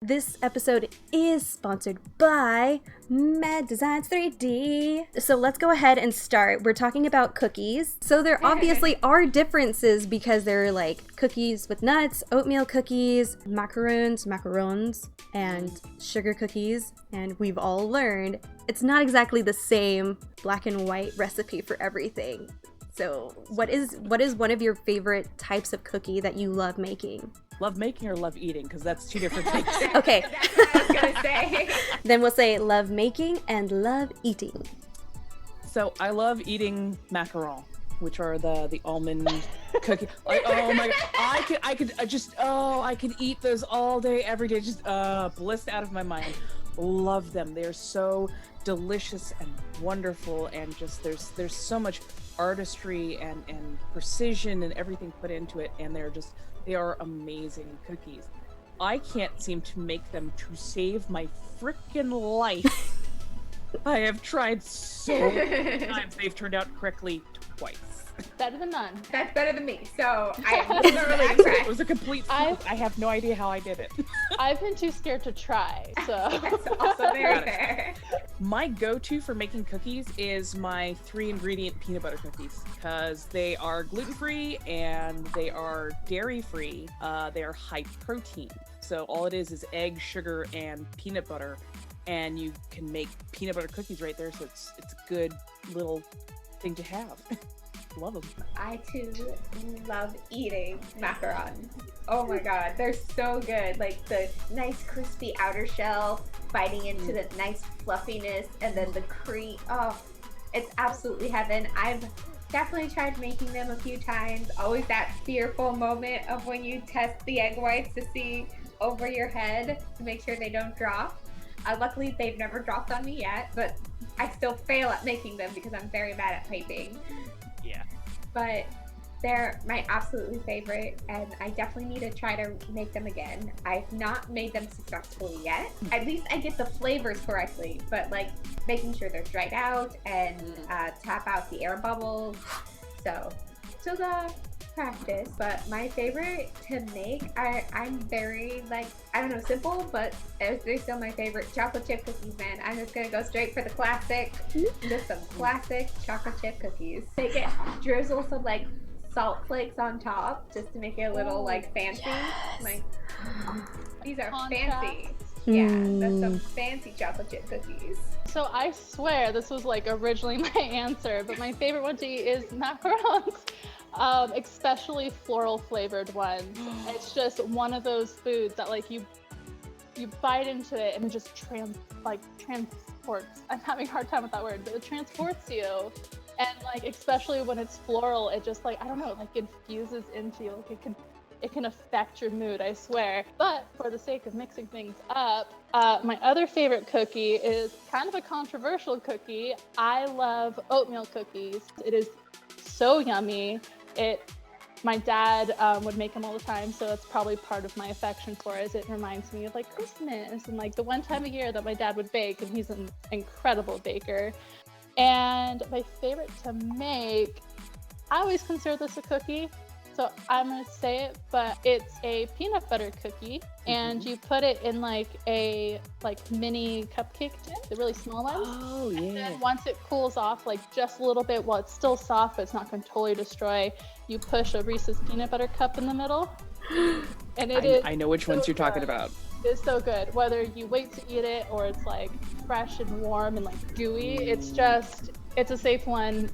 This episode is sponsored by Mad Designs 3D. So let's go ahead and start. We're talking about cookies. So there obviously are differences because there are like cookies with nuts, oatmeal cookies, macarons, and sugar cookies. And we've all learned it's not exactly the same black and white recipe for everything. So what is one of your favorite types of cookie that you love making? Love making or love eating? Because that's two different things. Okay. That's what I was gonna say. Then we'll say love making and love eating. So I love eating macaron, which are the almond cookie. Like, oh my god, I could eat those all day, every day, just bliss out of my mind. Love them. They're so delicious and wonderful, and just there's so much artistry and precision and everything put into it, and they are amazing cookies. I can't seem to make them to save my frickin' life. I have tried so many times. They've turned out correctly twice. Better than none. That's better than me. So I am literally It impressed. was a complete fluke. I have no idea how I did it. I've been too scared to try, so. That's also very fair. My go-to for making cookies is my 3-ingredient peanut butter cookies, because they are gluten-free and they are dairy-free. They are high protein. So all it is egg, sugar, and peanut butter, and you can make peanut butter cookies right there. So it's a good little thing to have. Love them. I too love eating macarons. Oh my god, they're so good. Like the nice crispy outer shell biting into the nice fluffiness, and then the cream. Oh, it's absolutely heaven. I've definitely tried making them a few times. Always that fearful moment of when you test the egg whites to see over your head to make sure they don't drop. Luckily, they've never dropped on me yet, but I still fail at making them because I'm very bad at piping. Yeah. But they're my absolutely favorite, and I definitely need to try to make them again. I've not made them successfully yet. At least I get the flavors correctly, but like making sure they're dried out and tap out the air bubbles. So the practice. But my favorite to make, I'm very like, I don't know, simple, but they're still my favorite. Chocolate chip cookies, man. I'm just gonna go straight for the classic. Just some classic chocolate chip cookies. Drizzle some like salt flakes on top just to make it a little like fancy. Yes. Like these are Contrast. fancy. Yeah, that's some fancy chocolate chip cookies. So I swear this was like originally my answer, but my favorite one to eat is macarons. Especially floral flavored ones. It's just one of those foods that like you bite into it and it just transports. I'm having a hard time with that word, but it transports you. And like especially when it's floral, it just like, I don't know, like infuses into you. Like it can affect your mood, I swear. But for the sake of mixing things up, my other favorite cookie is kind of a controversial cookie. I love oatmeal cookies. It is so yummy. My dad would make them all the time, so it's probably part of my affection for it. It reminds me of like Christmas and like the one time a year that my dad would bake, and he's an incredible baker. And my favorite to make, I always consider this a cookie, so I'm gonna say it, but it's a peanut butter cookie, and you put it in like a mini cupcake tin, the really small ones. Oh yeah. And then once it cools off, like just a little bit, while it's still soft, but it's not going to totally destroy, you push a Reese's peanut butter cup in the middle. And I know which ones so you're talking good. about. It's so good. Whether you wait to eat it or it's like fresh and warm and like gooey, it's a safe one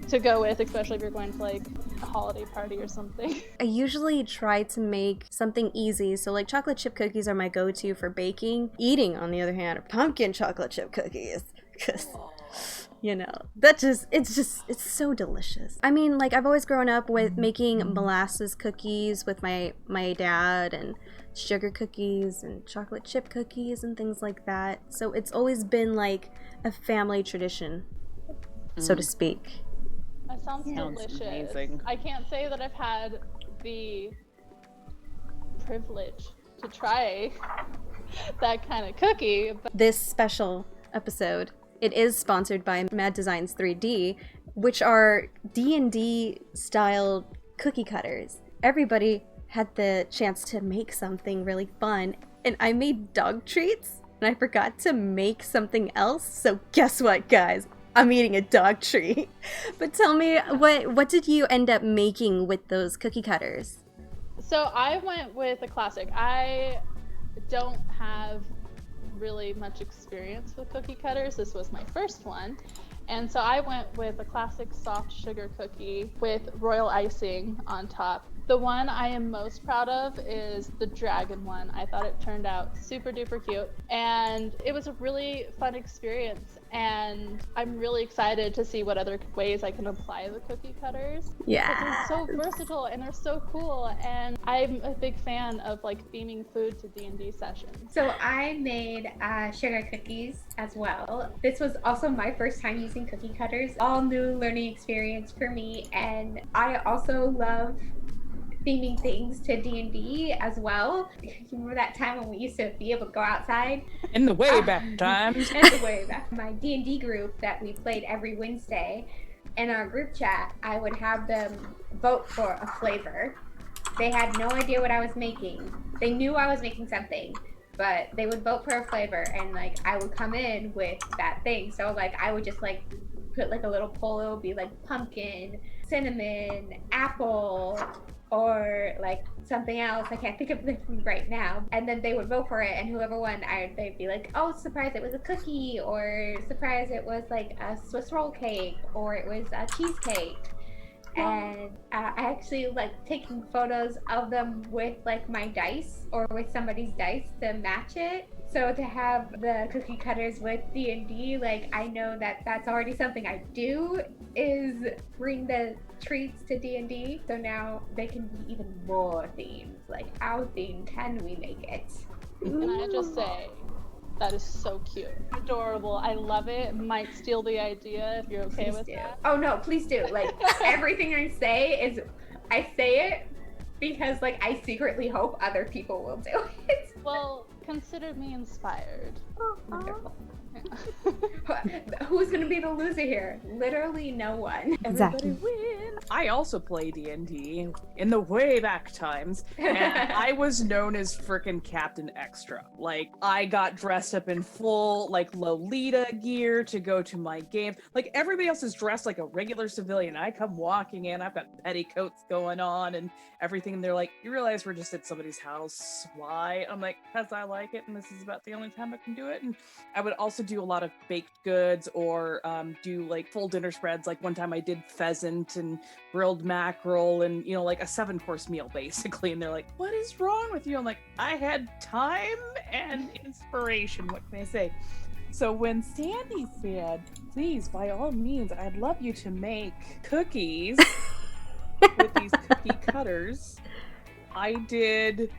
to go with, especially if you're going to like a holiday party or something. I usually try to make something easy, so like chocolate chip cookies are my go-to for baking. Eating, on the other hand, are pumpkin chocolate chip cookies, because you know, it's so delicious. I mean, like I've always grown up with making molasses cookies with my dad, and sugar cookies and chocolate chip cookies and things like that. So it's always been like a family tradition, so to speak. That sounds Sounds delicious. amazing. I can't say that I've had the privilege to try that kind of cookie, but This special episode, it is sponsored by Mad Designs 3D, which are D&D style cookie cutters. Everybody had the chance to make something really fun and I made dog treats, and I forgot to make something else. So guess what, guys? I'm eating a dog treat. But tell me, what did you end up making with those cookie cutters? So I went with a classic. I don't have really much experience with cookie cutters. This was my first one. And so I went with a classic soft sugar cookie with royal icing on top. The one I am most proud of is the dragon one. I thought it turned out super duper cute, and it was a really fun experience, and I'm really excited to see what other ways I can apply the cookie cutters. Yeah. They're so versatile and they're so cool, and I'm a big fan of like theming food to D&D sessions. So I made sugar cookies as well. This was also my first time using cookie cutters. All new learning experience for me, and I also love theming things to D&D as well. You remember that time when we used to be able to go outside? In the way back times. In the way back. My D&D group that we played every Wednesday, in our group chat, I would have them vote for a flavor. They had no idea what I was making. They knew I was making something, but they would vote for a flavor, and like I would come in with that thing. So like I would just like put like a little poll. It would be like pumpkin, cinnamon, apple, or like something else. I can't think of anything right now. And then they would vote for it, and whoever won, they'd be like, oh, surprise, it was a cookie, or surprise, it was like a Swiss roll cake, or it was a cheesecake. And I actually like taking photos of them with like my dice or with somebody's dice to match it. So to have the cookie cutters with D&D, like I know that that's already something I do, is bring the treats to D&D. So now they can be even more themed. Like how themed can we make it? Can I just say, that is so cute. Adorable. I love it. Might steal the idea if you're okay with that. Oh no, please do. Like everything I say it because like I secretly hope other people will do it. Well, consider me inspired. Wonderful. Who's gonna be the loser here? Literally no one. Exactly. Everybody win. I also play D&D in the way back times, and I was known as frickin' Captain Extra. Like, I got dressed up in full, like, Lolita gear to go to my game. Like, everybody else is dressed like a regular civilian. I come walking in, I've got petticoats going on and everything, and they're like, you realize we're just at somebody's house? Why? I'm like, because I like it, and this is about the only time I can do it. And I would also do a lot of baked goods, or do like full dinner spreads. Like one time I did pheasant and grilled mackerel and, you know, like a 7-course meal basically. And they're like, what is wrong with you? I'm like, I had time and inspiration. What can I say? So when Sandy said, please, by all means, I'd love you to make cookies with these cookie cutters, I did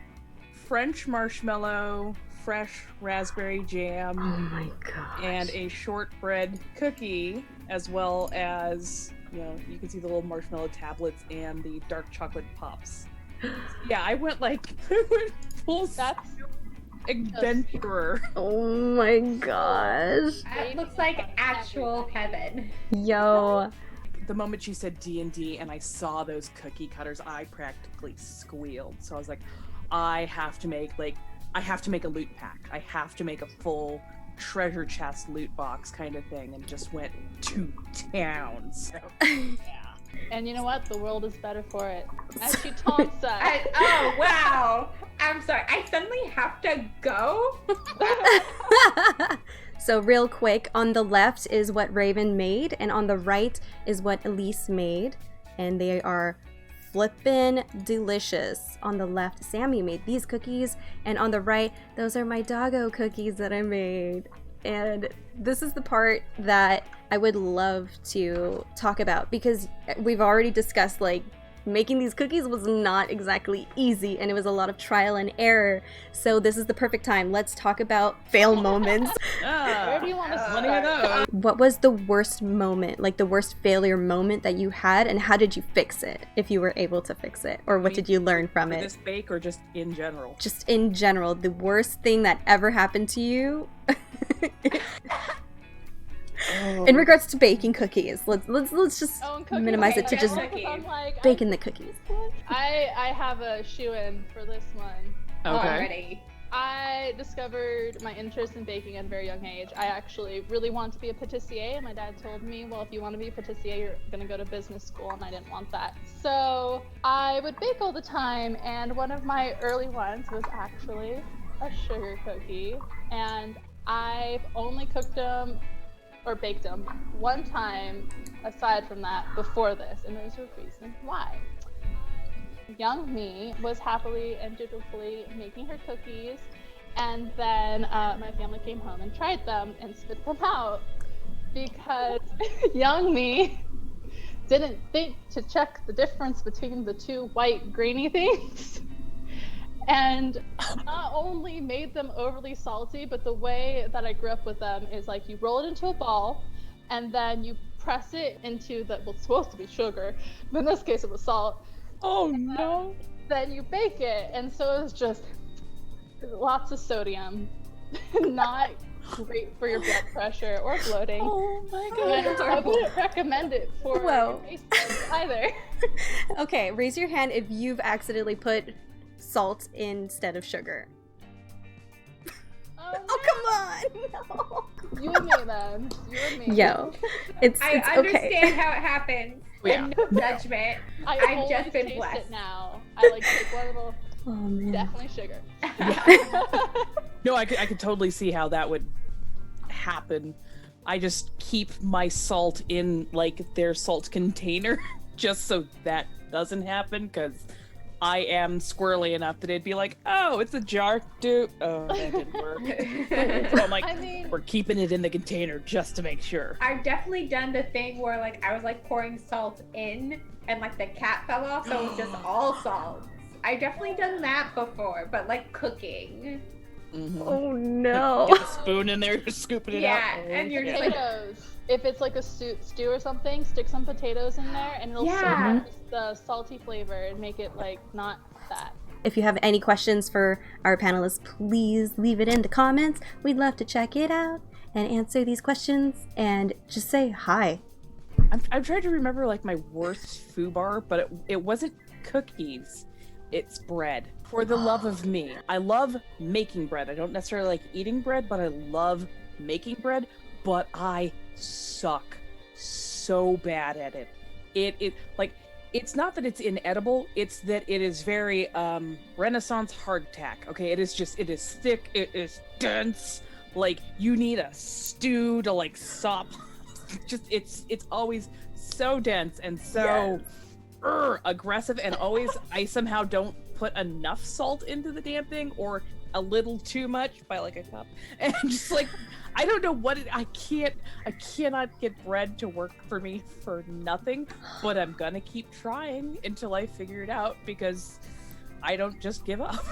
French marshmallow, fresh raspberry jam, Oh my god. and a shortbread cookie, as well as, you know, you can see the little marshmallow tablets and the dark chocolate pops. Yeah, I went full That's adventurer. Oh my gosh. That looks like actual heaven. Yo. The moment she said D&D and I saw those cookie cutters, I practically squealed. So I was like, I have to make a loot pack. I have to make a full treasure chest loot box kind of thing, and just went to town. So, yeah. And you know what? The world is better for it. As she taunts us. Oh wow. I'm sorry. I suddenly have to go. So real quick, on the left is what Raven made, and on the right is what Elise made, and they are flippin' delicious. On the left, Sammy made these cookies, and on the right, those are my Doggo cookies that I made. And this is the part that I would love to talk about, because we've already discussed, like, making these cookies was not exactly easy, and it was a lot of trial and error. So this is the perfect time. Let's talk about fail moments. Where do you want to Plenty of those. What was the worst moment, like the worst failure moment that you had, and how did you fix it, if you were able to fix it? Or what did you learn from For it? this bake, or just in general? Just in general, the worst thing that ever happened to you in regards to baking cookies. Let's just minimize it to just baking the cookies. I have a shoe-in for this one. Okay. Already. I discovered my interest in baking at a very young age. I actually really wanted to be a patissier, and my dad told me, well, if you want to be a patissier, you're going to go to business school, and I didn't want that. So I would bake all the time, and one of my early ones was actually a sugar cookie, and I've only cooked them or baked them one time aside from that before this, and there's a reason why. Young me was happily and dutifully making her cookies, and then my family came home and tried them and spit them out because young me didn't think to check the difference between the two white grainy things, and not only made them overly salty, but the way that I grew up with them is like you roll it into a ball and then you press it into the, well, it's supposed to be sugar, but in this case it was salt. Oh no. Then you bake it, and so it's just lots of sodium. Not great for your blood pressure or bloating. Oh my And god. I wouldn't recommend it for Whoa. your taste buds either. Okay, raise your hand if you've accidentally put salt instead of sugar. Oh, come on! No. You and me then. You and me. Yo, it's I okay. understand how it happens. Yeah. No judgment. I've just always been taste blessed. it now. I like take one little, Oh man. definitely sugar. No, I could totally see how that would happen. I just keep my salt in like their salt container just so that doesn't happen, because I am squirrely enough that it'd be like, oh, it's a jar, dude. Oh, that didn't work. So I'm like, I mean, we're keeping it in the container just to make sure. I've definitely done the thing where like I was like pouring salt in and like the cap fell off, so it was just all salts. I've definitely done that before, but like cooking. Mhm. Oh no. Get the spoon in there, just scooping it out. Yeah, and you're just like, potatoes. If it's like a stew or something, stick some potatoes in there, and it'll Yeah. soak up the salty flavor and make it like not that. If you have any questions for our panelists, please leave it in the comments. We'd love to check it out and answer these questions and just say hi. I'm trying to remember like my worst foobar, but it wasn't cookies. It's bread. For the love of me. I love making bread. I don't necessarily like eating bread, but I love making bread. But I suck so bad at it. It like, it's not that it's inedible, it's that it is very Renaissance hardtack. Okay, it is thick, it is dense. Like you need a stew to like sop. Just it's always so dense and so aggressive, and always I somehow don't put enough salt into the damn thing, or a little too much by like a cup, and just like I don't know what I cannot get bread to work for me for nothing, but I'm gonna keep trying until I figure it out, because I don't just give up.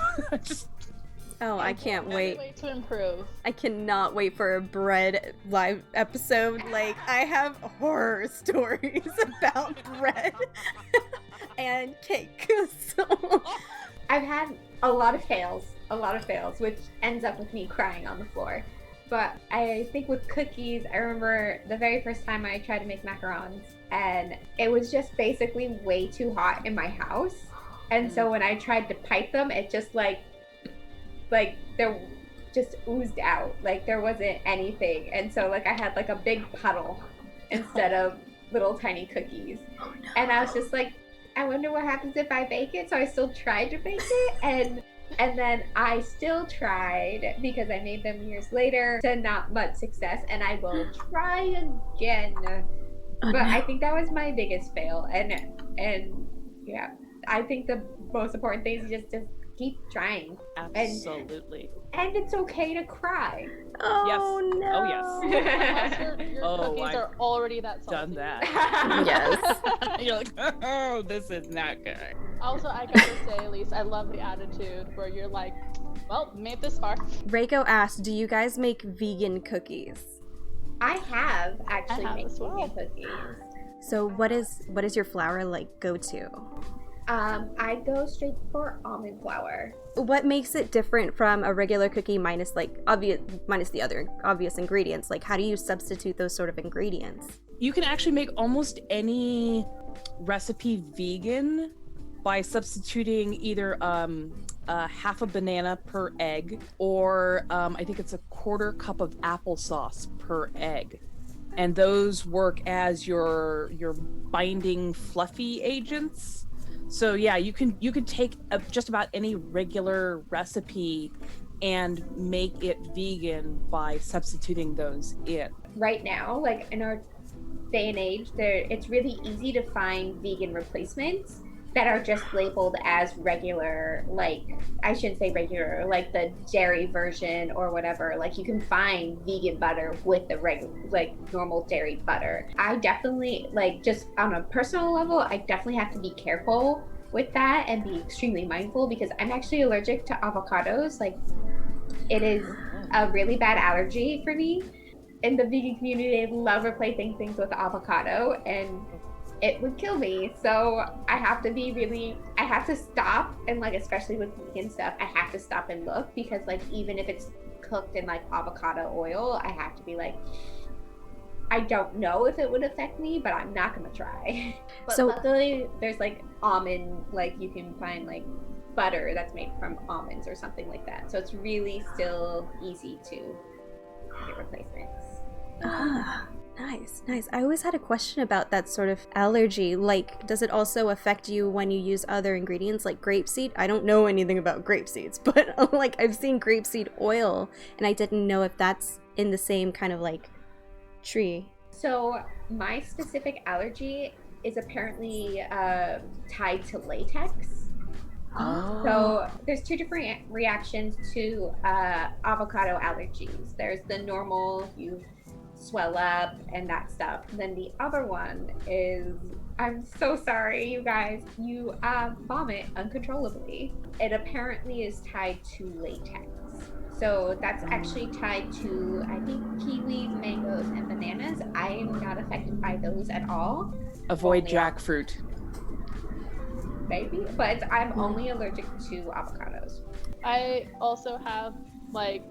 Oh, I can't wait. Way to improve. I cannot wait for a bread live episode. Like, I have horror stories about bread and cake. So, I've had a lot of fails, which ends up with me crying on the floor. But I think with cookies, I remember the very first time I tried to make macarons, and it was just basically way too hot in my house. And so when I tried to pipe them, it just like there just oozed out. Like there wasn't anything. And so like I had like a big puddle instead of little tiny cookies. oh no. And I was just like, I wonder what happens if I bake it. So I still tried to bake it, and then I still tried because I made them years later to not much success, and I will try again. Oh, But no. I think that was my biggest fail, and yeah, I think the most important thing is just keep trying, Absolutely. and it's okay to cry. Oh Yes. no. Oh, Unless your Oh, cookies I've are already that salty. Done that. Yes. You're like, oh, this is not good. Also, I gotta say, Elise, I love the attitude where you're like, well, made this far. Reiko asked, do you guys make vegan cookies? I have actually I have made as well. vegan cookies. So what is your flour like go to? I go straight for almond flour. What makes it different from a regular cookie minus the other obvious ingredients? Like, how do you substitute those sort of ingredients? You can actually make almost any recipe vegan by substituting either half a banana per egg, or I think it's a quarter cup of applesauce per egg. And those work as your binding fluffy agents. So yeah, you can take just about any regular recipe and make it vegan by substituting those in. Right now, like in our day and age, it's really easy to find vegan replacements that are just labeled as regular, like, I shouldn't say regular, like the dairy version or whatever. Like you can find vegan butter with the regular, like normal dairy butter. I definitely, like, just on a personal level, I definitely have to be careful with that and be extremely mindful because I'm actually allergic to avocados. Like, it is a really bad allergy for me. In the vegan community, they love replacing things with avocado, and it would kill me. So I have to stop, and like, especially with vegan stuff, I have to stop and look, because like, even if it's cooked in like avocado oil, I have to be like, I don't know if it would affect me, but I'm not gonna try. But so luckily there's like almond, like you can find like butter that's made from almonds or something like that. So it's really still easy to get replacements. Nice. I always had a question about that sort of allergy. Like, does it also affect you when you use other ingredients like grapeseed? I don't know anything about grape seeds, but like I've seen grapeseed oil, and I didn't know if that's in the same kind of like tree. So my specific allergy is apparently tied to latex. Oh. So there's two different reactions to avocado allergies. There's the normal, you swell up and that stuff. Then the other one is, I'm so sorry, you guys, you vomit uncontrollably. It apparently is tied to latex. So that's actually tied to, I think, kiwis, mangoes, and bananas. I am not affected by those at all. Avoid jackfruit. Maybe, but I'm only allergic to avocados. I also have like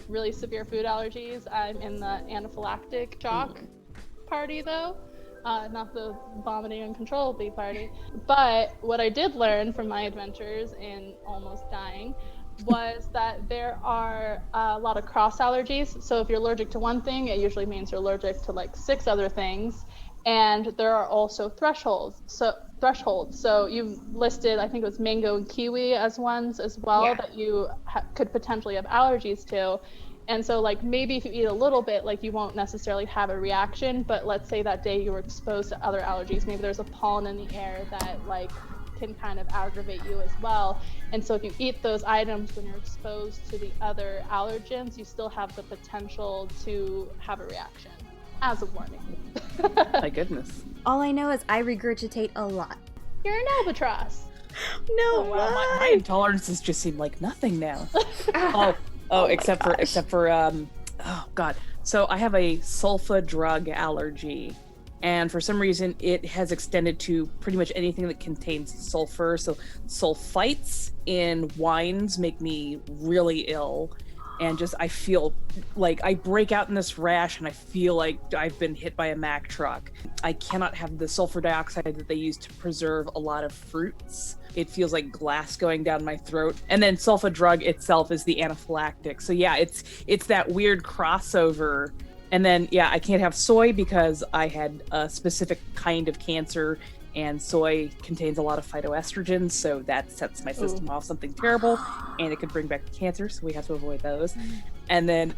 really severe food allergies. I'm in the anaphylactic shock party though, not the vomiting uncontrollably party. But what I did learn from my adventures in almost dying was that there are a lot of cross allergies. So if you're allergic to one thing, it usually means you're allergic to like 6 other things. And there are also thresholds. So you've listed, I think it was mango and kiwi as ones as well, that you could potentially have allergies to. And so like maybe if you eat a little bit, like you won't necessarily have a reaction, but let's say that day you were exposed to other allergies. Maybe there's a pollen in the air that like can kind of aggravate you as well. And so if you eat those items when you're exposed to the other allergens, you still have the potential to have a reaction. As a warning. My goodness. All I know is I regurgitate a lot. You're an albatross. No, oh, wow. My intolerances just seem like nothing now. Except for oh god. So I have a sulfa drug allergy, and for some reason it has extended to pretty much anything that contains sulfur. So sulfites in wines make me really ill. And just, I feel like I break out in this rash and I feel like I've been hit by a Mack truck. I cannot have the sulfur dioxide that they use to preserve a lot of fruits. It feels like glass going down my throat. And then sulfa drug itself is the anaphylactic. So yeah, it's that weird crossover. And then, yeah, I can't have soy because I had a specific kind of cancer, and soy contains a lot of phytoestrogens, so that sets my system off something terrible, and it could bring back cancer, so we have to avoid those. And then,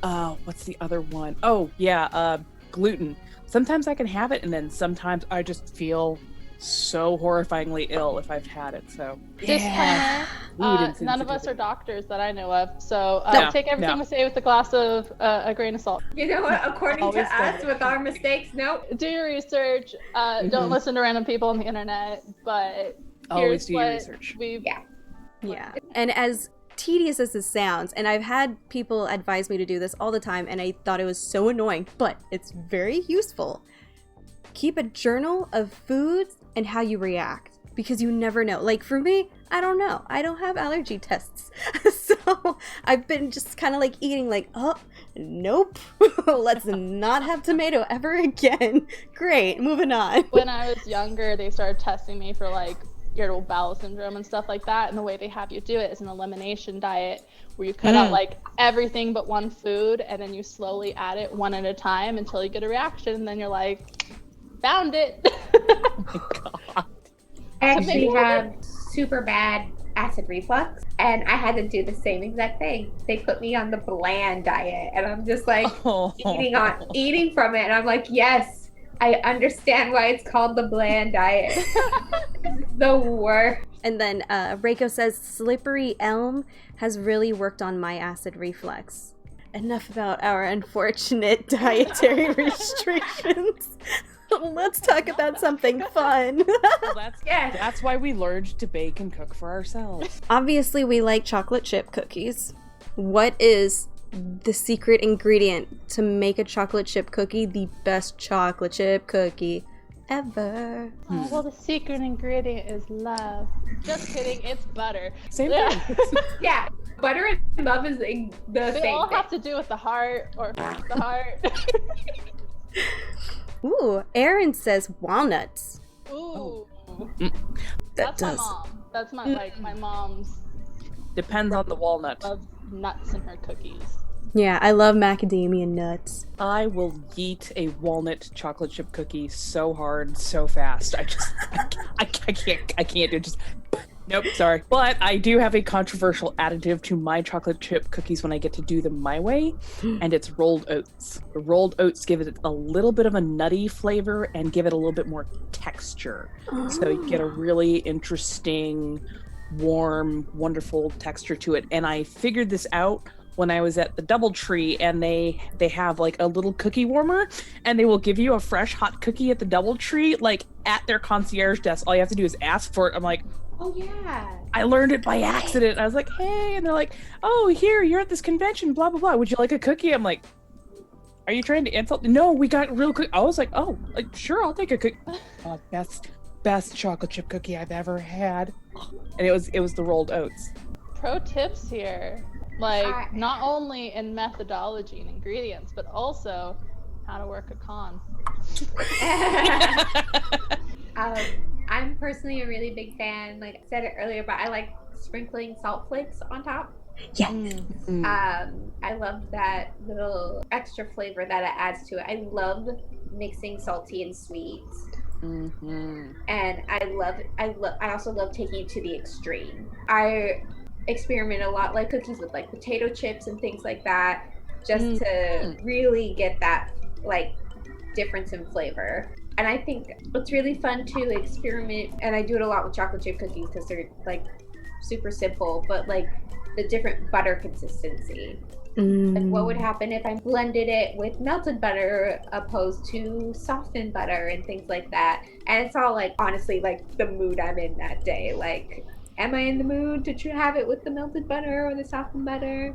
what's the other one? Oh, yeah, gluten. Sometimes I can have it, and then sometimes I just feel so horrifyingly ill if I've had it, so. Disclaimer, none of us are doctors that I know of, so take everything we say with a glass of a grain of salt. You know what, according to us, with our mistakes, nope. Do your research, don't listen to random people on the internet, but always do your research. Yeah, and as tedious as this sounds, and I've had people advise me to do this all the time, and I thought it was so annoying, but it's very useful. Keep a journal of foods and how you react, because you never know. Like for me, I don't know. I don't have allergy tests. So I've been just kind of like eating like, oh, nope. Let's not have tomato ever again. Great, moving on. When I was younger, they started testing me for like irritable bowel syndrome and stuff like that. And the way they have you do it is an elimination diet where you cut out like everything but one food, and then you slowly add it one at a time until you get a reaction, and then you're like, found it. Oh my god. I actually have super bad acid reflux, and I had to do the same exact thing. They put me on the bland diet, and I'm just like eating from it, and I'm like, yes, I understand why it's called the bland diet. It's the worst. And then Reiko says, Slippery Elm has really worked on my acid reflux. Enough about our unfortunate dietary restrictions. Let's talk about something fun. Well, that's why we learned to bake and cook for ourselves. Obviously, we like chocolate chip cookies. What is the secret ingredient to make a chocolate chip cookie the best chocolate chip cookie ever? Oh, well, the secret ingredient is love. Just kidding, it's butter. Same thing. Yeah, butter and love is the same They all thing. have to do with the heart, or the heart. Ooh, Aaron says walnuts. Ooh. That That's my does. mom. That's my mom's Depends on the walnut. loves nuts in her cookies. Yeah, I love macadamia nuts. I will yeet a walnut chocolate chip cookie so hard, so fast. I can't do it. Just nope, sorry. But I do have a controversial additive to my chocolate chip cookies when I get to do them my way, and it's rolled oats. The rolled oats give it a little bit of a nutty flavor and give it a little bit more texture. So you get a really interesting, warm, wonderful texture to it. And I figured this out when I was at the DoubleTree, and they have like a little cookie warmer, and they will give you a fresh hot cookie at the DoubleTree, like at their concierge desk. All you have to do is ask for it. I'm like, Oh yeah. I learned it by accident. I was like, hey, and they're like, oh, here, you're at this convention, blah blah blah. Would you like a cookie? I'm like, are you trying to insult? No, we got real cookie. I was like, oh, like sure, I'll take a cookie. Best chocolate chip cookie I've ever had, and it was the rolled oats. Pro tips here. Like, not only in methodology and ingredients, but also how to work a con. I'm personally a really big fan, like I said it earlier, but I like sprinkling salt flakes on top. Yeah. I love that little extra flavor that it adds to it. I love mixing salty and sweet. Mm-hmm. And I also love taking it to the extreme. I experiment a lot, like cookies with like potato chips and things like that, just to really get that like difference in flavor. And I think it's really fun to experiment, and I do it a lot with chocolate chip cookies because they're like super simple, but like the different butter consistency. Like what would happen if I blended it with melted butter opposed to softened butter and things like that. And it's all like honestly like the mood I'm in that day. Like, am I in the mood to have it with the melted butter or the softened butter?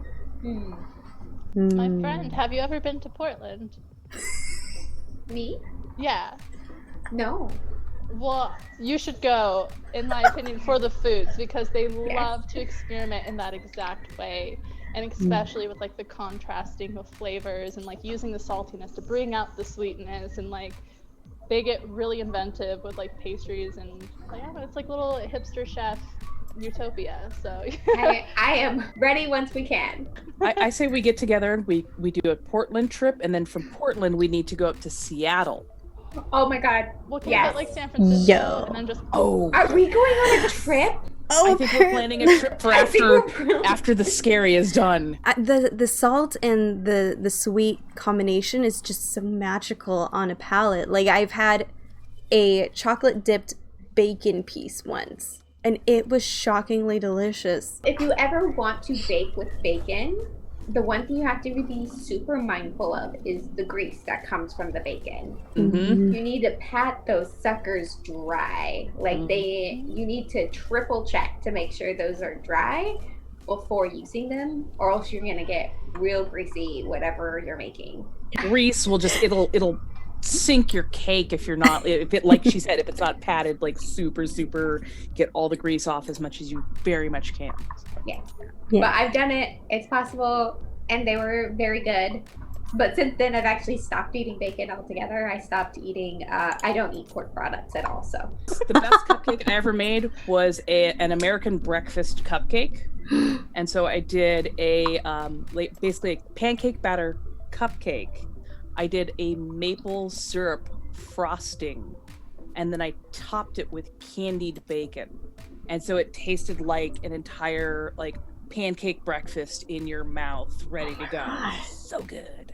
My friend, have you ever been to Portland? Me? Yeah. No. Well, you should go, in my opinion, for the foods, because they love to experiment in that exact way. And especially with like the contrasting of flavors and like using the saltiness to bring out the sweetness, and like they get really inventive with like pastries, and like, I don't know, it's like little hipster chef utopia. So I am ready once we can. I say we get together and we do a Portland trip, and then from Portland we need to go up to Seattle. Oh my god. we'll keep Yes. it like San Francisco, Yo. and then just Are we going on a trip? Oh, I think we're planning a trip for after the scary is done. The salt and the sweet combination is just so magical on a palate. Like, I've had a chocolate dipped bacon piece once, and it was shockingly delicious. If you ever want to bake with bacon, the one thing you have to be super mindful of is the grease that comes from the bacon. Mm-hmm. You need to pat those suckers dry. Like you need to triple check to make sure those are dry before using them, or else you're gonna get real greasy whatever you're making. Grease will just it'll sink your cake if you're not, if it, like she said, if it's not patted like super get all the grease off as much as you very much can. Yeah. Yeah. But I've done it. It's possible, and they were very good. But since then, I've actually stopped eating bacon altogether. I stopped eating, I don't eat pork products at all, so. The best cupcake I ever made was an American breakfast cupcake. And so I did basically a pancake batter cupcake. I did a maple syrup frosting, and then I topped it with candied bacon. And so it tasted like an entire pancake breakfast in your mouth, ready to go. God. So good.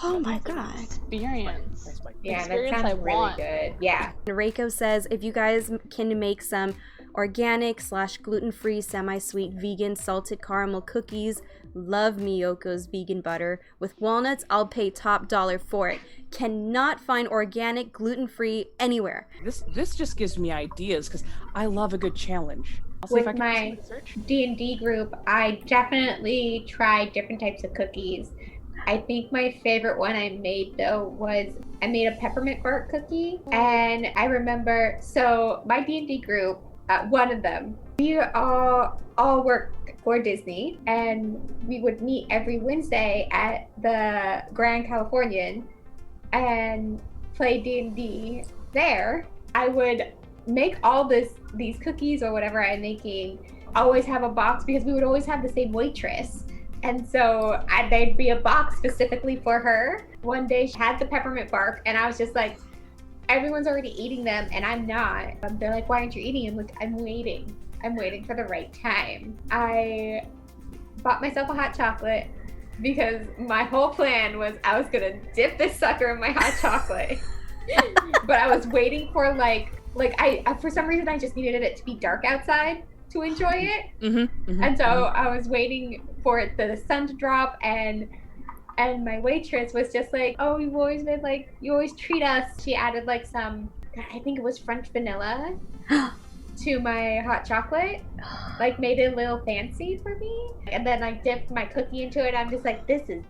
Oh my God. Experience. That's my Yeah, that Experience sounds I really want. good. Yeah. Reiko says, if you guys can make some organic / gluten-free semi-sweet vegan salted caramel cookies, love Miyoko's vegan butter. With walnuts, I'll pay top dollar for it. Cannot find organic gluten-free anywhere. This just gives me ideas because I love a good challenge. I'll see if I With can my search. D&D group, I definitely tried different types of cookies. I think my favorite one I made, though, was I made a peppermint bark cookie. And I remember, so my D&D group, one of them, we all work for Disney, and we would meet every Wednesday at the Grand Californian and play D&D there. I would make all these cookies or whatever I'm making, always have a box because we would always have the same waitress. And so there'd be a box specifically for her. One day she had the peppermint bark, and I was just like, everyone's already eating them and I'm not. They're like, why aren't you eating them? Like, I'm waiting for the right time. I bought myself a hot chocolate because my whole plan was I was gonna dip this sucker in my hot chocolate. But I was waiting for I for some reason I just needed it to be dark outside to enjoy it. And so I was waiting for the sun to drop, and my waitress was just like, oh, you've always been you always treat us. She added some, I think it was French vanilla to my hot chocolate, made it a little fancy for me. And then I dipped my cookie into it. I'm just like, this is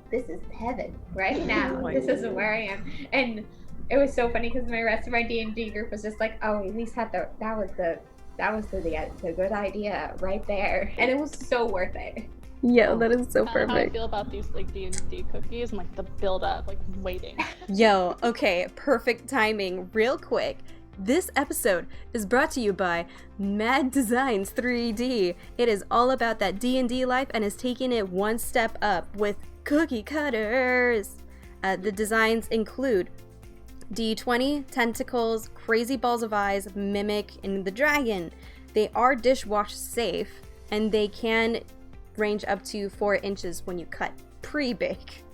heaven right now. This is where I am. And it was so funny because my rest of my D&D group was just like, oh, at least that was the good idea right there. And it was so worth it. Yo, that is so How I perfect. feel about these D&D cookies and the build up, waiting. Yo, okay, perfect timing. Real quick, this episode is brought to you by Mad Designs 3D. It is all about that D&D life and is taking it one step up with cookie cutters. The designs include D20, tentacles, crazy balls of eyes, mimic, and the dragon. They are dishwash safe, and they can range up to 4 inches when you cut. Pre-bake.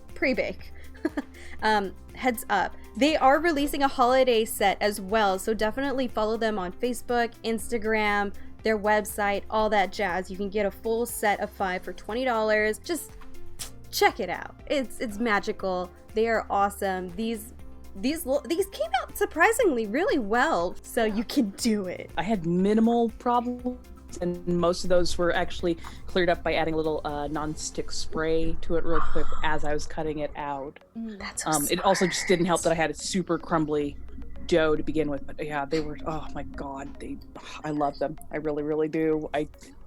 Heads up. They are releasing a holiday set as well, so definitely follow them on Facebook, Instagram, their website, all that jazz. You can get a full set of 5 for $20. Just check it out. It's magical. They are awesome. These came out surprisingly really well, so you can do it. I had minimal problems, and most of those were actually cleared up by adding a little non-stick spray to it real quick as I was cutting it out. That's so It also just didn't help that I had a super crumbly dough to begin with, but yeah, they were, oh my god, I love them. I really, really do.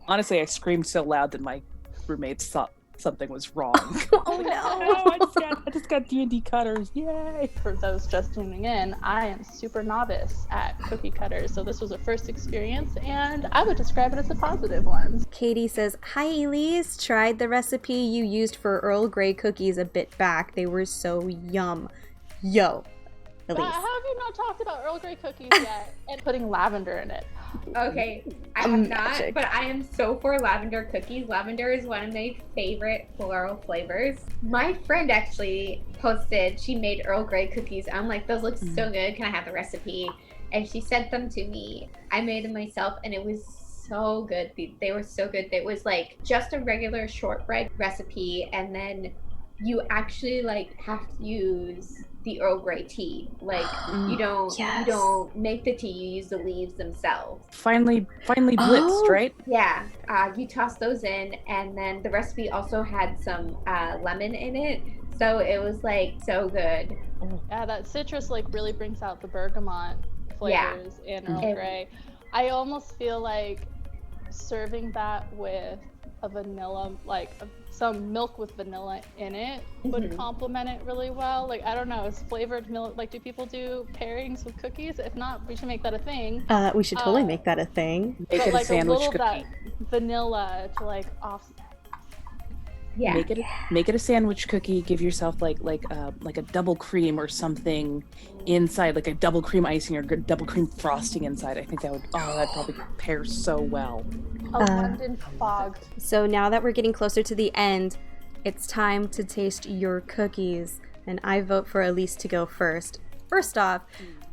Honestly, I screamed so loud that my roommates thought something was wrong. Oh no! I just got D&D cutters, yay! For those just tuning in, I am super novice at cookie cutters, so this was a first experience, and I would describe it as a positive one. Katie says, hi Elise, tried the recipe you used for Earl Grey cookies a bit back. They were so yum. Yo, Elise. How have you not talked about Earl Grey cookies yet? And putting lavender in it. Okay, I have Magic. not, but I am so for lavender cookies. Lavender is one of my favorite floral flavors. My friend actually posted, she made Earl Grey cookies. I'm like, those look so good. Can I have the recipe? And she sent them to me. I made them myself, and it was so good. They were so good. It was just a regular shortbread recipe, and then you actually have to use the Earl Grey tea. You don't make the tea, you use the leaves themselves. Finally blitzed, right? Yeah, you toss those in, and then the recipe also had some lemon in it, so it was so good. Yeah, that citrus really brings out the bergamot flavors in Earl Grey. I almost feel like serving that with a vanilla, like some milk with vanilla in it would complement it really well. Like, I don't know, is flavored milk, like, do people do pairings with cookies? If not, we should make that a thing. We should totally make that a thing. Make But it a like a sandwich little cookie. that vanilla to like offset. Yeah. Make it a sandwich cookie. Give yourself like a double cream or something inside, like a double cream icing or double cream frosting inside. I think that'd probably pair so well. A London fog. So now that we're getting closer to the end, it's time to taste your cookies. And I vote for Elise to go first. First off,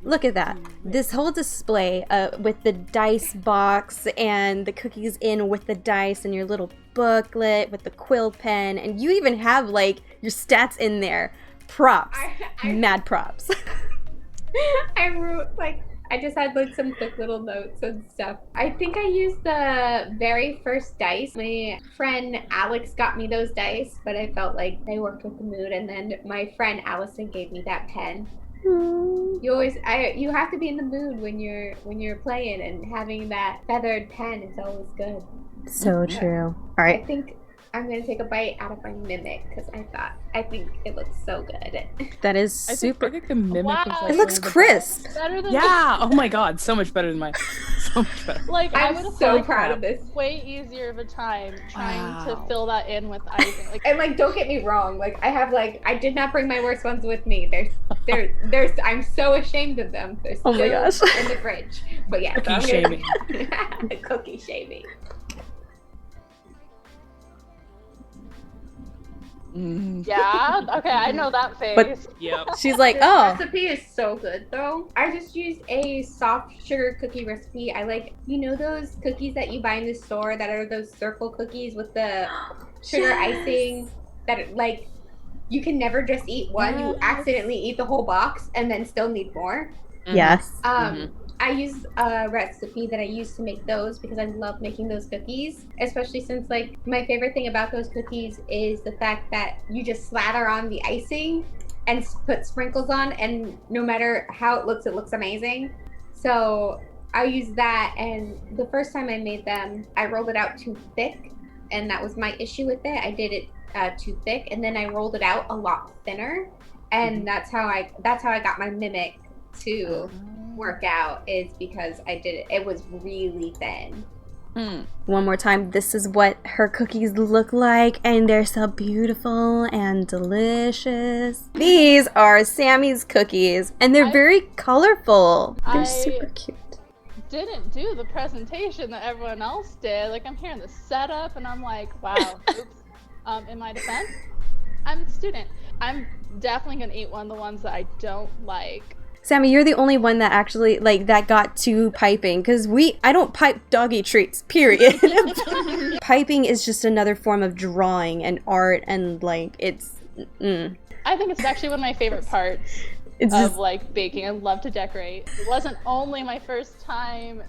look at that. This whole display with the dice box and the cookies in with the dice and your little booklet with the quill pen. And you even have like your stats in there. Props. Mad props. I wrote I just had like some quick little notes and stuff. I think I used the very first dice. My friend Alex got me those dice, but I felt like they worked with the mood. And then my friend Allison gave me that pen. You have to be in the mood when you're playing, and having that feathered pen is always good. So true. All I right. think I'm gonna take a bite out of my mimic because I think it looks so good. That is super. I think the mimic Wow. is like It looks one of the crisp. Better than Yeah. Oh my god. So much better than mine. So much better. like I would I'm have so had proud of this. way easier of a time trying to Wow. fill that in with icing. Like, And don't get me wrong, I did not bring my worst ones with me. There's I'm so ashamed of them. They're Oh my still gosh. in the fridge. But yeah, Cookie I'm shaming. Cookie shaming. yeah, okay, I know that face. But- Yep. She's like, This oh, recipe is so good though. I just used a soft sugar cookie recipe. I like, those cookies that you buy in the store that are those circle cookies with the sugar icing that you can never just eat one. You accidentally eat the whole box and then still need more. yes. I use a recipe that I use to make those because I love making those cookies, especially since my favorite thing about those cookies is the fact that you just slather on the icing and put sprinkles on, and no matter how it looks amazing. So I use that, and the first time I made them, I rolled it out too thick, and that was my issue with it. I did it too thick, and then I rolled it out a lot thinner, and that's how I got my mimic to work out, is because I did it was really thin. One more time. This is what her cookies look like, and they're so beautiful and delicious. These are Sammy's cookies, and they're very colorful. They're I- super cute. Didn't do the presentation that everyone else did. Like, I'm hearing the setup and I'm like, wow, oops. In my defense, I'm a student. I'm definitely gonna eat one of the ones that I don't like. Sammy, you're the only one that actually that got to piping, because I don't pipe doggy treats, period. Piping is just another form of drawing and art, and it's I think it's actually one of my favorite parts it's of just, baking. I love to decorate. It wasn't only my first time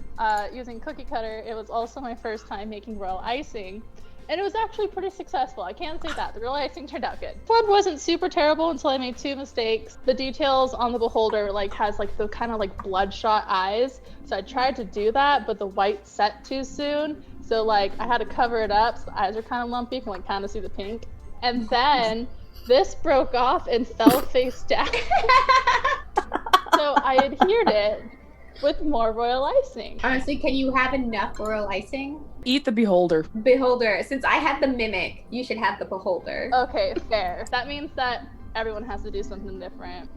using cookie cutter, it was also my first time making royal icing. And it was actually pretty successful. I can say that. The royal icing turned out good. One wasn't super terrible until I made two mistakes. The details on the beholder has the kind of bloodshot eyes. So I tried to do that, but the white set too soon. So I had to cover it up so the eyes are kind of lumpy. You can kind of see the pink. And then this broke off and fell face down. So I adhered it with more royal icing. Honestly, can you have enough royal icing? Eat the beholder. Beholder. Since I had the mimic, you should have the beholder. Okay, fair. That means that everyone has to do something different.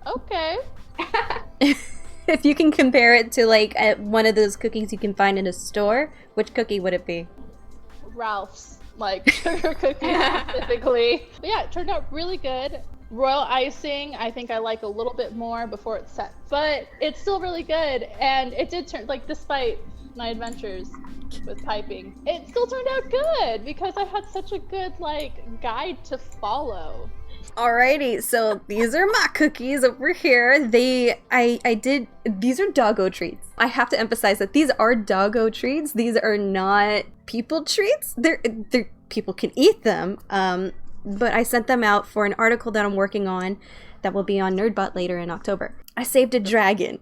Okay. if you can compare it to one of those cookies you can find in a store, which cookie would it be? Ralph's, sugar cookies specifically. But yeah, it turned out really good. Royal icing, I think I like a little bit more before it's set, but it's still really good. And it did turn, despite my adventures with piping, it still turned out good because I had such a good guide to follow. Alrighty, so these are my cookies over here. These are Doggo treats. I have to emphasize that these are Doggo treats. These are not people treats. They're people can eat them. But I sent them out for an article that I'm working on that will be on NerdBot later in October. I saved a dragon.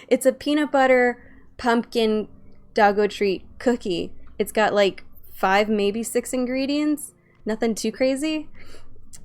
It's a peanut butter pumpkin Doggo treat cookie. It's got like 5, maybe 6 ingredients. Nothing too crazy.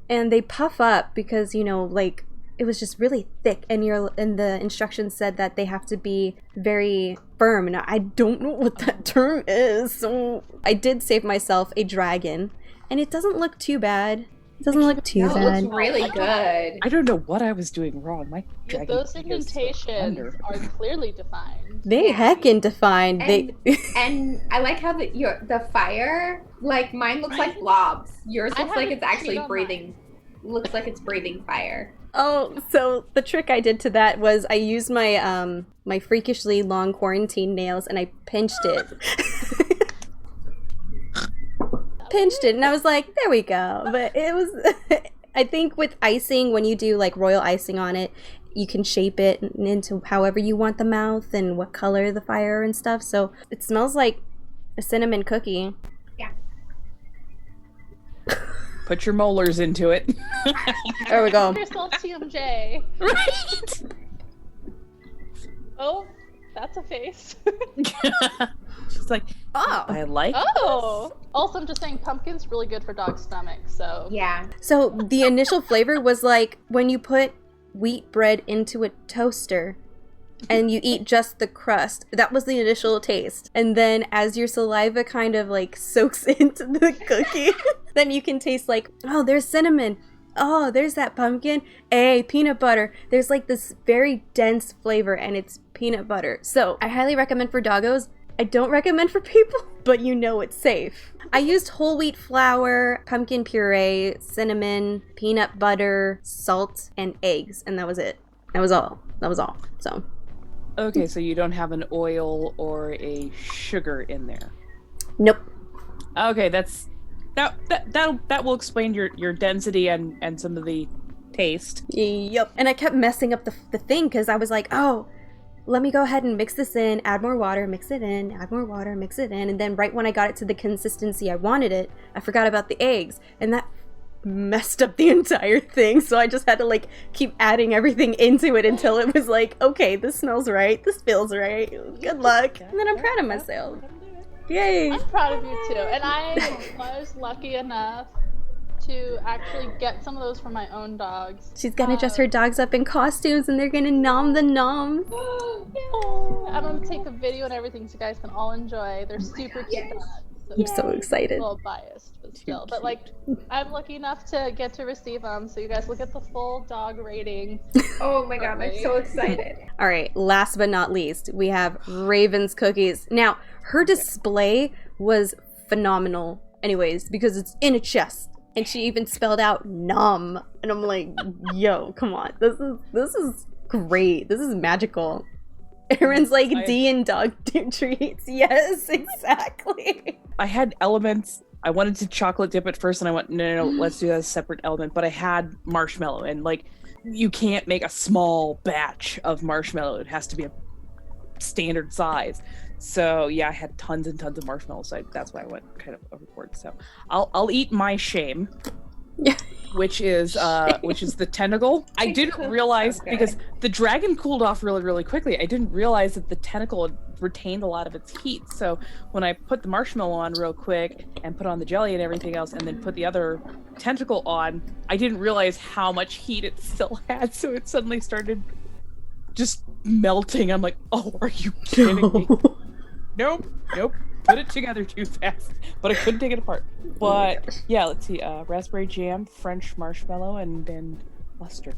And they puff up because, you know, like, it was just really thick, and the instructions said that they have to be very firm. And I don't know what that term is, so I did save myself a dragon, and it doesn't look too bad. It doesn't look too It bad. looks really good. I don't know what I was doing wrong. My dragon Those cookie is so indentations under. are clearly defined. They heckin' defined. And, and I like how the fire, like, mine looks like blobs. Yours I looks like it's haven't actually seen on breathing. Looks like it's breathing fire. Oh, so the trick I did to that was I used my my freakishly long quarantine nails and I pinched it. Pinched it, and I was like, there we go. But it was, I think with icing, when you do like royal icing on it, you can shape it into however you want the mouth and what color the fire and stuff. So it smells like a cinnamon cookie. Yeah. Put your molars into it. There we go. Yourself TMJ. Right? Oh, that's a face. She's like, Oh. I like Oh. Also, I'm just saying pumpkin's really good for dog stomachs, so. Yeah. So the initial flavor was like when you put wheat bread into a toaster and you eat just the crust. That was the initial taste. And then as your saliva kind of like soaks into the cookie, then you can taste like, oh, there's cinnamon. Oh, there's that pumpkin. Hey, peanut butter. There's like this very dense flavor and it's peanut butter. So I highly recommend for doggos. I don't recommend for people, but you know it's safe. I used whole wheat flour, pumpkin puree, cinnamon, peanut butter, salt, and eggs, and that was it. That was all. So, Okay, so you don't have an oil or a sugar in there. nope. Okay, that will explain your density and some of the taste. Yep. And I kept messing up the thing because I was like, oh, let me go ahead and mix this in, add more water, mix it in, add more water, mix it in. And then right when I got it to the consistency I wanted it, I forgot about the eggs. And that messed up the entire thing. So I just had to like keep adding everything into it until it was like, okay, this smells right. This feels right. Good luck. And then I'm proud of myself. Yay. I'm proud of you too. And I was lucky enough to actually get some of those for my own dogs. She's gonna dress her dogs up in costumes and they're gonna nom the noms. I'm gonna take a video and everything so you guys can all enjoy. They're super cute dogs. I'm so excited. A little biased, but still. But like, I'm lucky enough to get to receive them, so you guys will get the full dog rating. Oh my god, I'm so excited. All right, last but not least, we have Raven's cookies. Now, her display was phenomenal anyways, because it's in a chest. And she even spelled out nom. And I'm like, yo, come on. This is great. This is magical. Aaron's like D and dog treats. Yes, exactly. I had elements. I wanted to chocolate dip it first, and I went, no, let's do that as a separate element. But I had marshmallow, and like, you can't make a small batch of marshmallow. It has to be a standard size. So yeah, I had tons and tons of marshmallows. So that's why I went kind of overboard. So I'll eat my shame, which is the tentacle. I didn't realize because the dragon cooled off really, really quickly. I didn't realize that the tentacle had retained a lot of its heat. So when I put the marshmallow on real quick and put on the jelly and everything else, and then put the other tentacle on, I didn't realize how much heat it still had. So it suddenly started just melting. I'm like, oh, are you kidding me? Nope. Put it together too fast, but I couldn't take it apart. But yeah, let's see. Raspberry jam, French marshmallow, and then mustard.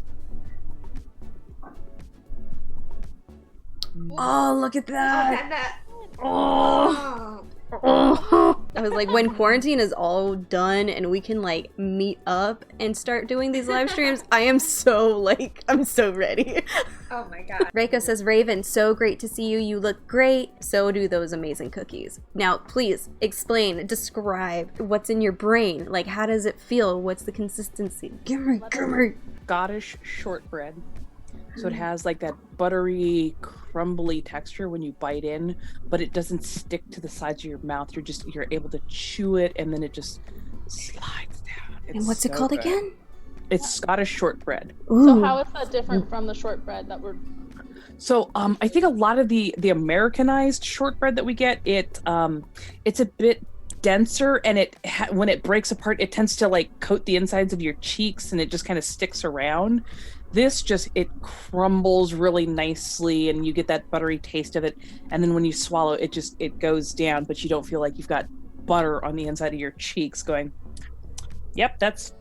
Oh, look at that. And that. Oh. I was like, when quarantine is all done and we can like meet up and start doing these live streams, I'm so ready. Oh my god. Reiko says, Raven, so great to see you. You look great. So do those amazing cookies. Now, please explain, describe what's in your brain. Like, how does it feel? What's the consistency? Give me. Scottish shortbread. So it has like that buttery, crumbly texture when you bite in, but it doesn't stick to the sides of your mouth. You're able to chew it, and then it just slides down. And what's it called again? It's Scottish shortbread. Ooh. So how is that different from the shortbread that we're... So I think a lot of the Americanized shortbread that we get, it's a bit denser, and when it breaks apart, it tends to like coat the insides of your cheeks, and it just kind of sticks around. This it crumbles really nicely, and you get that buttery taste of it. And then when you swallow, it goes down, but you don't feel like you've got butter on the inside of your cheeks going, yep, that's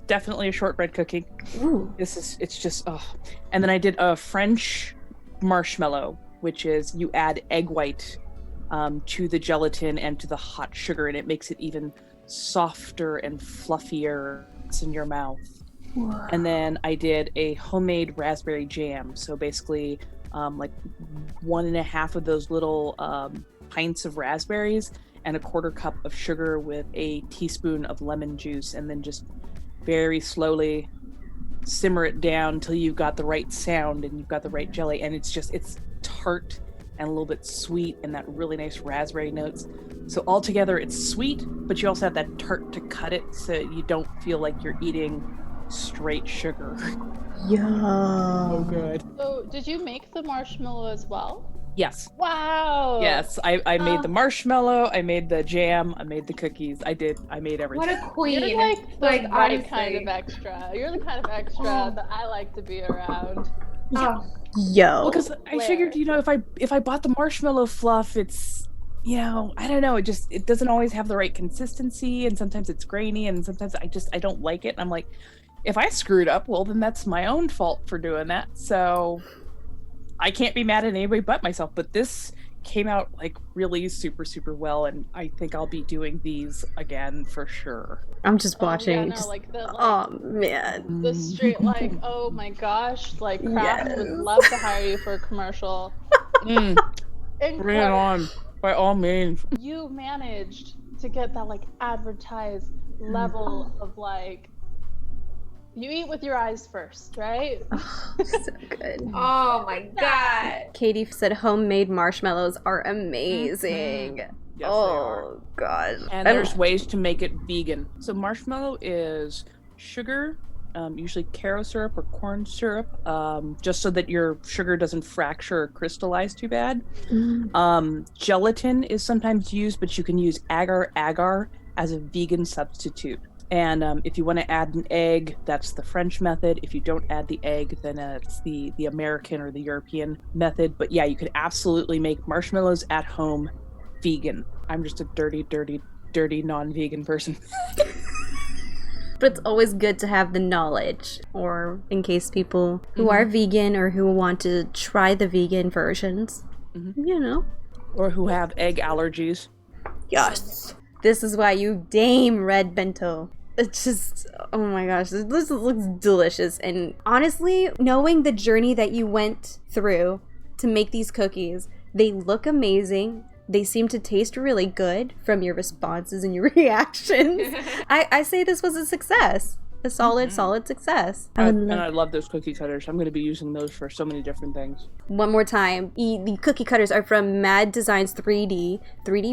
definitely a shortbread cookie. Ooh. It's just, oh. And then I did a French marshmallow, which is you add egg white to the gelatin and to the hot sugar, and it makes it even softer and fluffier. It's in your mouth. Whoa. And then I did a homemade raspberry jam. So basically, like 1.5 of those little pints of raspberries and a 1/4 cup of sugar with a teaspoon of lemon juice, and then just very slowly simmer it down until you've got the right sound and you've got the right jelly. And it's tart and a little bit sweet, and that really nice raspberry notes. So altogether, it's sweet, but you also have that tart to cut it, so you don't feel like you're eating straight sugar. Yum. Oh, good. So, did you make the marshmallow as well? Yes. Wow. Yes, I made the marshmallow, I made the jam, I made the cookies. I made everything. What a queen! You're like the right honestly. kind of extra. You're the kind of extra that I like to be around. Oh, Yo. Well, because I figured, if I bought the marshmallow fluff, it's, I don't know, it doesn't always have the right consistency, and sometimes it's grainy, and sometimes I don't like it. And I'm like, if I screwed up, well, then that's my own fault for doing that. So I can't be mad at anybody but myself. But this came out like really super, super well, and I think I'll be doing these again for sure. I'm just watching. Oh man. The straight oh my gosh, Kraft would love to hire you for a commercial. Bring it on, by all means. You managed to get that advertised level of you eat with your eyes first, right? Oh, so good. Oh my god. Katie said homemade marshmallows are amazing. Yes, they oh god. And there's ways to make it vegan. So marshmallow is sugar, usually caro syrup or corn syrup, just so that your sugar doesn't fracture or crystallize too bad. Gelatin is sometimes used, but you can use agar-agar as a vegan substitute. And if you want to add an egg, that's the French method. If you don't add the egg, then it's the American or the European method. But yeah, you could absolutely make marshmallows at home vegan. I'm just a dirty, dirty, dirty non-vegan person. But it's always good to have the knowledge, or in case people who are vegan or who want to try the vegan versions, Or who have egg allergies. Yes. This is why you dame red bento. It's just, oh my gosh, this looks delicious. And honestly, knowing the journey that you went through to make these cookies, they look amazing. They seem to taste really good from your responses and your reactions. I say this was a success. A solid success. And I love those cookie cutters. I'm going to be using those for so many different things. One more time, the cookie cutters are from Mad Designs 3D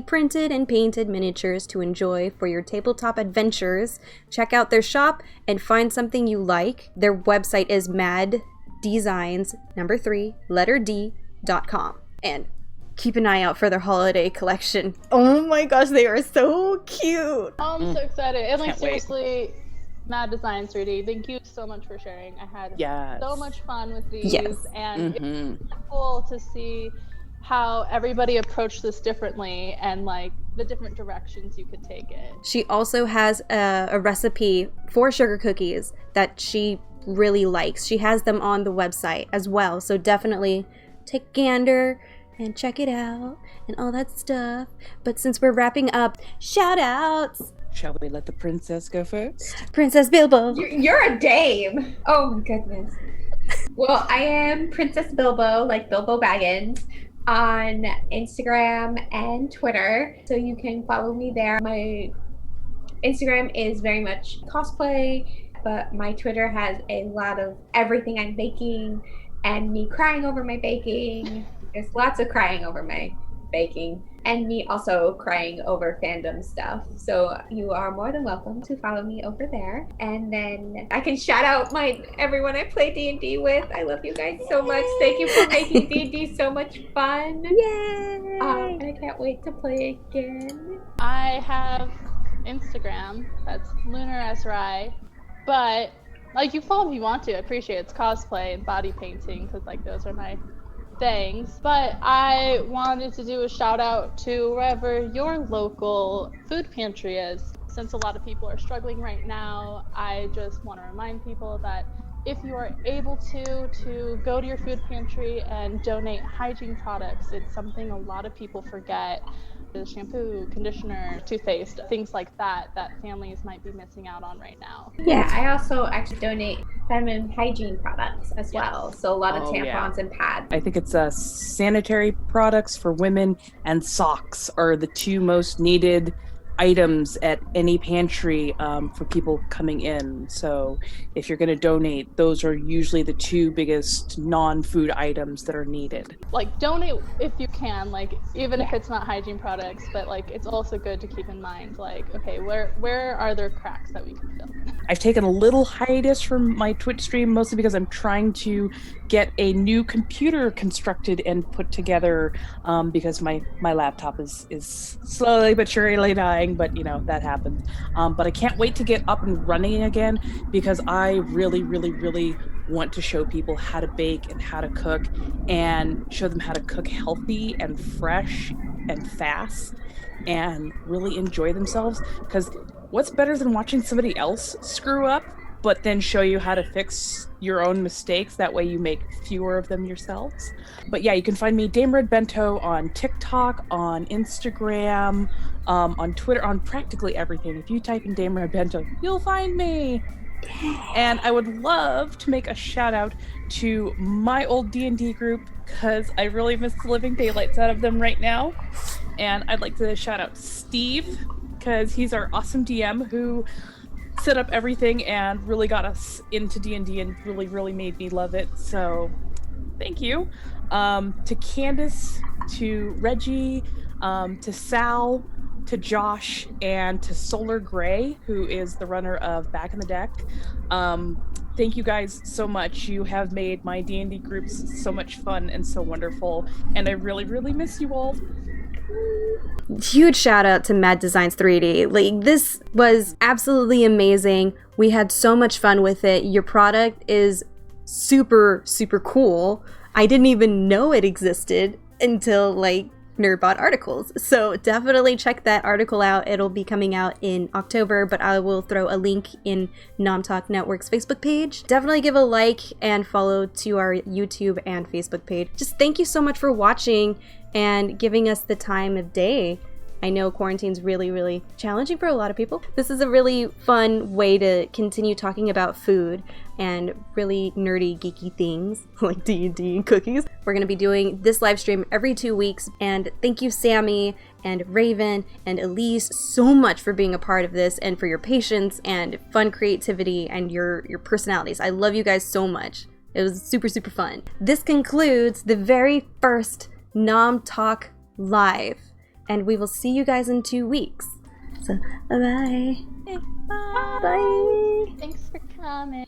printed and painted miniatures to enjoy for your tabletop adventures. Check out their shop and find something you like. Their website is maddesigns3.com. And keep an eye out for their holiday collection. Oh my gosh, they are so cute. I'm so excited. And Can't seriously, Mad Designs 3D, thank you so much for sharing. I had so much fun with these, and it's cool to see how everybody approached this differently and the different directions you could take it. She also has a recipe for sugar cookies that she really likes. She has them on the website as well, so definitely take a gander and check it out and all that stuff. But since we're wrapping up, shout outs. Shall we let the princess go first? Princess Bilbo. You're a dame. Oh my goodness. Well, I am Princess Bilbo, like Bilbo Baggins, on Instagram and Twitter. So you can follow me there. My Instagram is very much cosplay, but my Twitter has a lot of everything I'm baking and me crying over my baking. There's lots of crying over my baking, and me also crying over fandom stuff. So you are more than welcome to follow me over there. And then I can shout out everyone I play D&D with. I love you guys so much. Thank you for making D&D so much fun. Yay! And I can't wait to play again. I have Instagram. That's Lunar Esrai. But like, you follow if you want to. I appreciate it. It's cosplay and body painting, because like those are my things. But I wanted to do a shout out to wherever your local food pantry is. Since a lot of people are struggling right now, I just want to remind people that if you are able to go to your food pantry and donate hygiene products. It's something a lot of people forget. The shampoo, conditioner, toothpaste, things like that families might be missing out on right now. Yeah, I also actually donate feminine hygiene products as well. So a lot of tampons and pads. I think it's sanitary products for women and socks are the two most needed items at any pantry for people coming in. So if you're going to donate, those are usually the two biggest non-food items that are needed. Like, donate if you can, like, even if it's not hygiene products, but like it's also good to keep in mind, like, okay, where are there cracks that we can fill? I've taken a little hiatus from my Twitch stream, mostly because I'm trying to get a new computer constructed and put together, because my laptop is slowly but surely dying, but you know, that happens. But I can't wait to get up and running again, because I really, really, really want to show people how to bake and how to cook, and show them how to cook healthy and fresh and fast and really enjoy themselves. Because what's better than watching somebody else screw up, but then show you how to fix your own mistakes? That way you make fewer of them yourselves. But yeah, you can find me Dame Red Bento on TikTok, on Instagram, on Twitter, on practically everything. If you type in Dame Red Bento, you'll find me. And I would love to make a shout out to my old D&D group, because I really miss the living daylights out of them right now. And I'd like to shout out Steve, because he's our awesome DM who set up everything and really got us into D&D and really, really made me love it. So thank you. To Candace, to Reggie, to Sal, to Josh, and to Solar Gray, who is the runner of Back in the Deck. Thank you guys so much. You have made my D&D groups so much fun and so wonderful, and I really, really miss you all. Huge shout out to Mad Designs 3D. Like, this was absolutely amazing. We had so much fun with it. Your product is super, super cool. I didn't even know it existed until like Nerdbot articles. So definitely check that article out. It'll be coming out in October, but I will throw a link in Nom Talk Network's Facebook page. Definitely give a like and follow to our YouTube and Facebook page. Just thank you so much for watching and giving us the time of day. I know quarantine's really, really challenging for a lot of people. This is a really fun way to continue talking about food and really nerdy, geeky things like D&D and cookies. We're going to be doing this live stream every 2 weeks. And thank you, Sammy and Raven and Elise, so much for being a part of this and for your patience and fun creativity and your personalities. I love you guys so much. It was super, super fun. This concludes the very first Nom Talk Live. And we will see you guys in 2 weeks. So, bye-bye. Bye. Bye. Thanks for coming.